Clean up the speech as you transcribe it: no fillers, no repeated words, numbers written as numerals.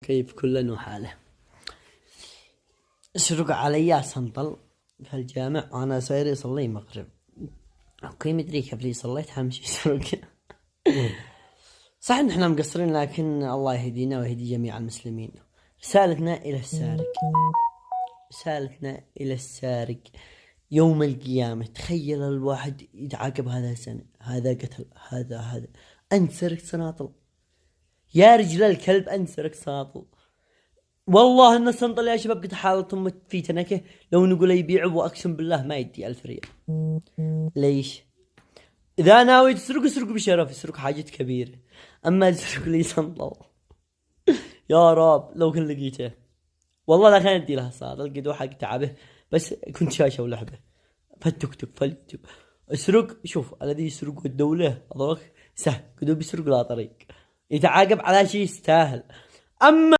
كيف كل وحاله. سرق علي سنطل في الجامع وانا ساير يصلي مغرب. اوكي مدري كيف لي صليت همشي سرق. صح ان احنا مقصرين لكن الله يهدينا ويهدي جميع المسلمين. رسالتنا الى السارق يوم القيامة. تخيل الواحد يتعاقب هذا سنة، هذا قتل، هذا انت سرقت سناطل يا رجل الكلب، انت سرقت سناطل. والله ان السنطل يا شباب قد حالتهم في تنكه، لو نقول يبيعوا واقسم بالله ما يدي 1000 ريال. ليش؟ اذا ناوي تسرق اسرق بشرف، اسرق حاجات كبيرة، اما تسرق لي سنطل يا رب لو كان لقيته والله لا كان ادي لها صاد. القدو حق تعبه بس كنت شاشة ولعبه فالتوك فلتوك اسرق. شوف الذي يسرق الدولة اضرك سهل، قدو بيسرق لا طريق، يتعاقب على شيء يستاهل. اما